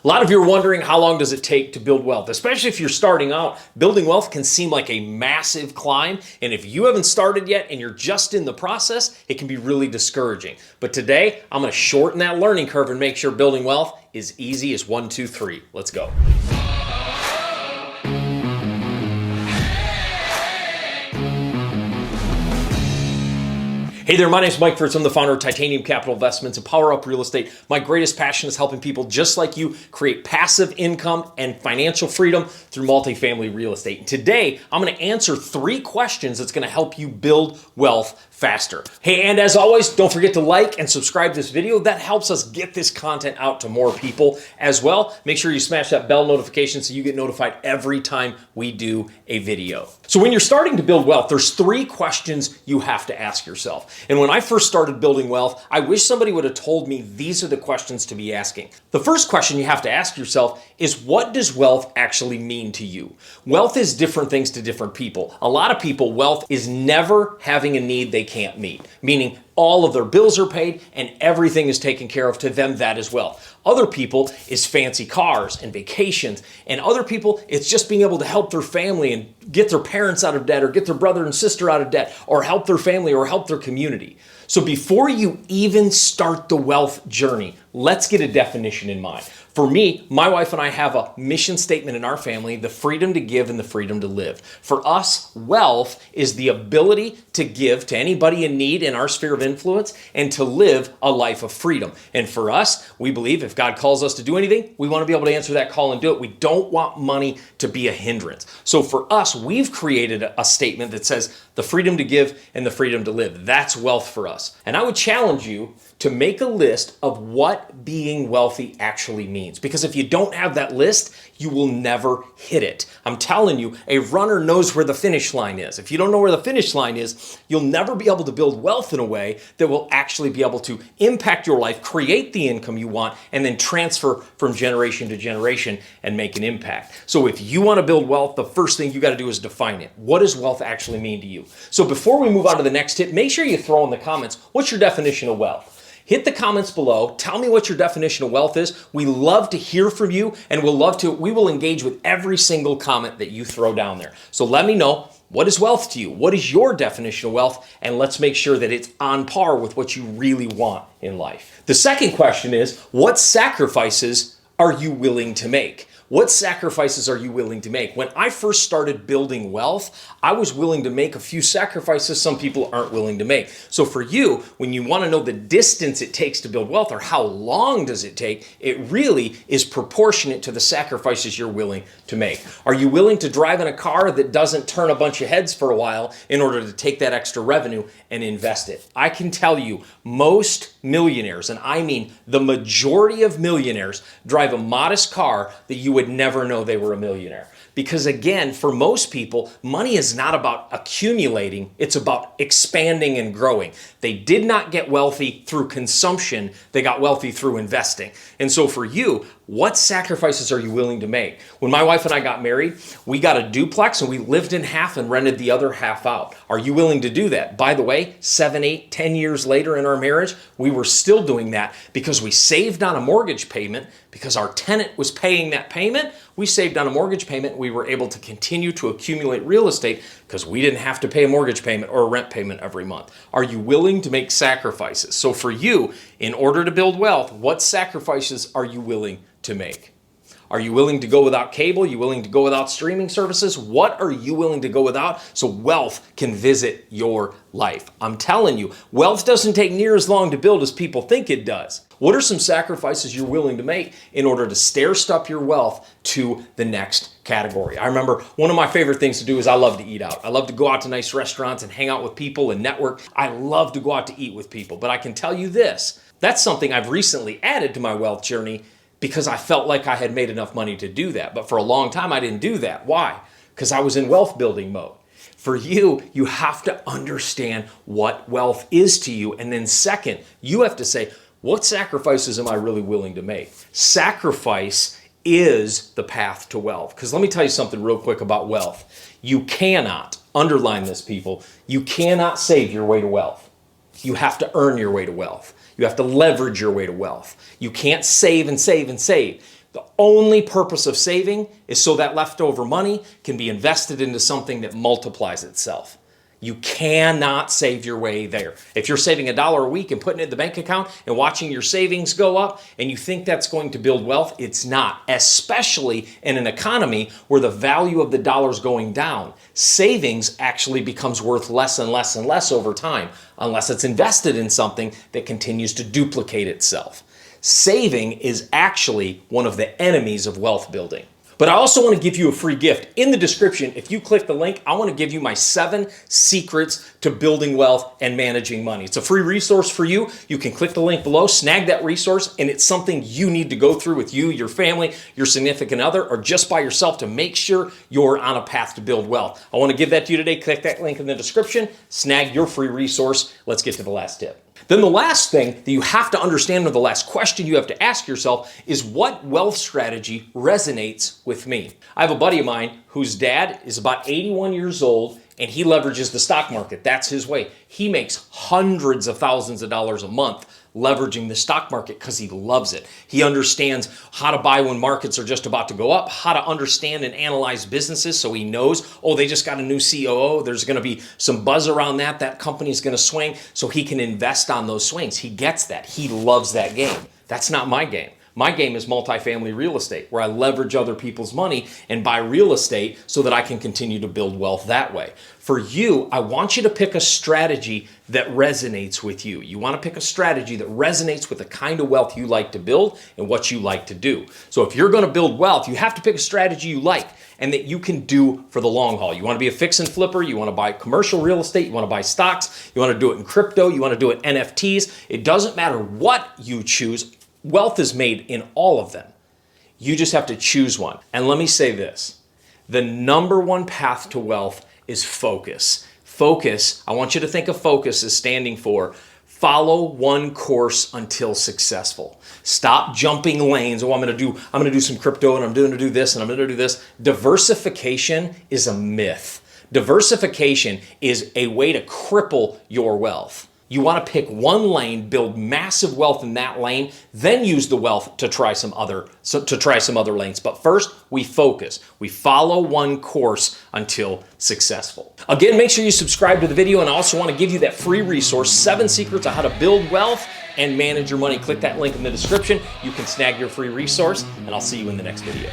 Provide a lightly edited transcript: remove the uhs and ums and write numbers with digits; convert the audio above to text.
A lot of you are wondering, how long does it take to build wealth? Especially if you're starting out, building wealth can seem like a massive climb. And if you haven't started yet and you're just in the process, it can be really discouraging. But today, I'm going to shorten that learning curve and make sure building wealth is easy as 1, 2, 3. Let's go. Hey there, my name is Mike Fritz. I'm the founder of Titanium Capital Investments and Power Up Real Estate. My greatest passion is helping people just like you create passive income and financial freedom through multifamily real estate. And today, I'm going to answer 3 questions that's going to help you build wealth faster. Hey, and as always, don't forget to like and subscribe to this video. That helps us get this content out to more people as well. Make sure you smash that bell notification so you get notified every time we do a video. So when you're starting to build wealth, there's 3 questions you have to ask yourself. And when I first started building wealth, I wish somebody would have told me these are the questions to be asking. The first question you have to ask yourself is, what does wealth actually mean to you? Wealth is different things to different people. A lot of people, wealth is never having a need they can't meet, meaning all of their bills are paid and everything is taken care of. To them, that is wealth. Other people is fancy cars and vacations. And other people, it's just being able to help their family and get their parents out of debt, or get their brother and sister out of debt, or help their family or help their community. So before you even start the wealth journey, let's get a definition in mind. For me, my wife and I have a mission statement in our family: the freedom to give and the freedom to live. For us, wealth is the ability to give to anybody in need in our sphere of influence and to live a life of freedom. And for us, we believe if God calls us to do anything, we want to be able to answer that call and do it. We don't want money to be a hindrance. So for us, we've created a statement that says the freedom to give and the freedom to live. That's wealth for us. And I would challenge you to make a list of what being wealthy actually means. Because if you don't have that list, you will never hit it. I'm telling you, a runner knows where the finish line is. If you don't know where the finish line is, you'll never be able to build wealth in a way that will actually be able to impact your life, create the income you want, and then transfer from generation to generation and make an impact. So if you want to build wealth, the first thing you got to do is define it. What does wealth actually mean to you? So before we move on to the next tip, make sure you throw in the comments, what's your definition of wealth? Hit the comments below. Tell me what your definition of wealth is. We love to hear from you, and we will engage with every single comment that you throw down there. So let me know, what is wealth to you? What is your definition of wealth? And let's make sure that it's on par with what you really want in life. The second question is, what sacrifices are you willing to make? What sacrifices are you willing to make? When I first started building wealth, I was willing to make a few sacrifices some people aren't willing to make. So for you, when you want to know the distance it takes to build wealth, or how long does it take, it really is proportionate to the sacrifices you're willing to make. Are you willing to drive in a car that doesn't turn a bunch of heads for a while in order to take that extra revenue and invest it? I can tell you, most millionaires, and I mean the majority of millionaires, drive a modest car that you would never know they were a millionaire. Because again, for most people, money is not about accumulating, it's about expanding and growing. They did not get wealthy through consumption, they got wealthy through investing. And so for you, what sacrifices are you willing to make? When my wife and I got married, we got a duplex and we lived in half and rented the other half out. Are you willing to do that? By the way, 7, 8, 10 years later in our marriage, we were still doing that because we saved on a mortgage payment. Because our tenant was paying that payment, we saved on a mortgage payment. We were able to continue to accumulate real estate because we didn't have to pay a mortgage payment or a rent payment every month. Are you willing to make sacrifices? So for you, in order to build wealth, what sacrifices are you willing to make? Are you willing to go without cable? Are you willing to go without streaming services? What are you willing to go without so wealth can visit your life? I'm telling you, wealth doesn't take near as long to build as people think it does. What are some sacrifices you're willing to make in order to stair-step your wealth to the next category? I remember one of my favorite things to do is I love to eat out. I love to go out to nice restaurants and hang out with people and network. I love to go out to eat with people. But I can tell you this, that's something I've recently added to my wealth journey because I felt like I had made enough money to do that. But for a long time, I didn't do that. Why? Because I was in wealth building mode. For you, you have to understand what wealth is to you. And then second, you have to say, what sacrifices am I really willing to make? Sacrifice is the path to wealth. Because let me tell you something real quick about wealth. You cannot, underline this people, you cannot save your way to wealth. You have to earn your way to wealth. You have to leverage your way to wealth. You can't save and save and save. The only purpose of saving is so that leftover money can be invested into something that multiplies itself. You cannot save your way there. If you're saving $1 a week and putting it in the bank account and watching your savings go up and you think that's going to build wealth, it's not, especially in an economy where the value of the dollar is going down. Savings actually becomes worth less and less and less over time, unless it's invested in something that continues to duplicate itself. Saving is actually one of the enemies of wealth building. But I also want to give you a free gift. In the description, if you click the link, I want to give you my 7 secrets to building wealth and managing money. It's a free resource for you. You can click the link below, snag that resource, and it's something you need to go through with you, your family, your significant other, or just by yourself to make sure you're on a path to build wealth. I want to give that to you today. Click that link in the description, snag your free resource. Let's get to the last tip. Then the last thing that you have to understand, or the last question you have to ask yourself, is what wealth strategy resonates with me? I have a buddy of mine whose dad is about 81 years old and he leverages the stock market. That's his way. He makes hundreds of thousands of dollars a month leveraging the stock market because he loves it. He understands how to buy when markets are just about to go up, how to understand and analyze businesses so he knows, oh, they just got a new COO. There's going to be some buzz around that. That company's going to swing, so he can invest on those swings. He gets that. He loves that game. That's not my game. My game is multifamily real estate, where I leverage other people's money and buy real estate so that I can continue to build wealth that way. For you, I want you to pick a strategy that resonates with you. You want to pick a strategy that resonates with the kind of wealth you like to build and what you like to do. So if you're going to build wealth, you have to pick a strategy you like and that you can do for the long haul. You want to be a fix and flipper, you want to buy commercial real estate, you want to buy stocks, you want to do it in crypto, you want to do it NFTs. It doesn't matter what you choose. Wealth is made in all of them. You just have to choose one. And let me say this, the number one path to wealth is focus. Focus, I want you to think of focus as standing for follow one course until successful. Stop jumping lanes. Oh, I'm going to do some crypto and I'm going to do this and I'm going to do this. Diversification is a myth. Diversification is a way to cripple your wealth. You want to pick one lane, build massive wealth in that lane, then use the wealth to try some other lanes. But first, we focus. We follow one course until successful. Again, make sure you subscribe to the video, and I also want to give you that free resource, 7 secrets on how to build wealth and manage your money. Click that link in the description. You can snag your free resource, and I'll see you in the next video.